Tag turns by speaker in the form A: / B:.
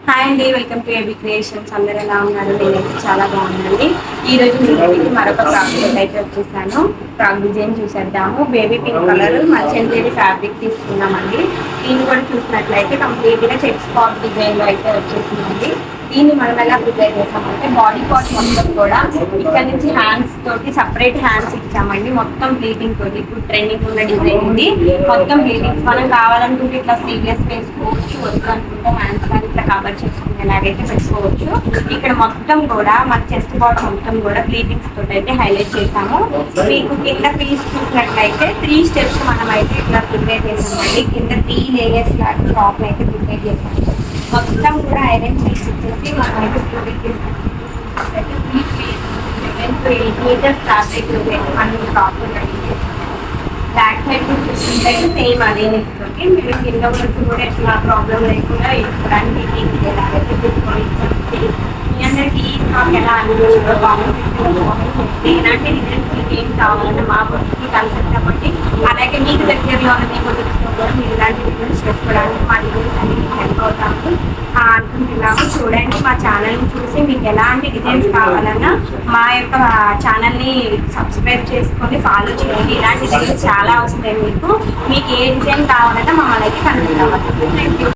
A: Hi అండి, welcome to AB creations. అందరూ ఎలా ఉన్నారు? నేనైతే చాలా బాగున్నానండి. ఈ రోజు మీ దగ్గరికి మరొక ఫ్రాక్ అయితే వచ్చేసాను. ఫ్రాక్ డిజైన్ చూసేద్దాము. బేబీ పింక్ కలర్ మల్చెందేరి ఫ్యాబ్రిక్ తీసుకున్నామండి. దీన్ని కూడా చూసినట్లయితే కంప్లీట్గా చెక్స్ పాట్ డిజైన్లో అయితే వచ్చేసిందండి. దీన్ని మనం ఎలా ప్రిపేర్ చేసామంటే బాడీ పార్ట్ మొత్తం కూడా ఇక్కడ నుంచి హ్యాండ్స్ తోటి సపరేట్ హ్యాండ్స్ ఇచ్చామండి. మొత్తం బ్లీడింగ్ తోటి ఇప్పుడు ట్రెండింగ్ ఉన్న డిజైన్ ఉంది. మొత్తం బ్లీడింగ్స్ మనం కావాలనుకుంటే ఇట్లా స్లీవ్లెస్ వేసుకోవచ్చు, వద్దు అనుకుంటే హ్యాండ్స్ కానీ ఇట్లా కవర్ చేసుకునేలాగైతే పెట్టుకోవచ్చు. ఇక్కడ మొత్తం కూడా మన చెస్ట్ పార్ట్ మొత్తం కూడా బ్లీడింగ్స్ తోటి అయితే హైలైట్ చేసాము. మీకు కింద పీస్ చూసినట్లయితే 3 స్టెప్స్ మనం అయితే ఇట్లా ప్రిపేర్ చేసామండి. కింద 3 లేయర్స్ లాగా ఫ్రాక్ అయితే ప్రిపేర్ చేసాము. మొత్తం కూడా ఐరన్ చేసి ఇచ్చేసి మనం అయితే ప్రిపేర్ చేసాము. 7 to 8 meters ఫ్యాబ్రిక్ మనం ఫ్రాక్ రెడీ చేసాము. బ్యాక్ సైడ్ చూసుకుంటే సేమ్ అదే నెక్కి మీరు కింద వరకు కూడా ఎట్లా ప్రాబ్లం లేకుండా వేసుకోవడానికి ఈజీలాగైతే తీసుకొని మీ అందరికీ ఈ ఫ్రాక్ ఎలా అనిపించిందో కామెంట్ ఇలాంటి డిజైన్స్ మీకు ఏం కావాలన్నా మా బొట్టుకి కన్సల్ట్ అవ్వండి. అలాగే మీకు దగ్గరలో ఉన్న మీ బొట్టులో కూడా మీరు ఇలాంటి డిజైన్స్ చేసుకోవడానికి మా డిజైన్స్ అనేది హెల్ప్ అవుతాము అనుకుంటున్నాము. చూడండి, మా ఛానల్ని చూసి మీకు ఎలాంటి డిజైన్స్ కావాలన్నా మా యొక్క ఛానల్ని సబ్స్క్రైబ్ చేసుకొని ఫాలో చేయండి. ఇలాంటి డిజైన్స్ చాలా వస్తాయి. మీకు ఏ డిజైన్ కావాలన్నా మమ్మల్ని అయితే కనుక్కుంటాం. Thank you.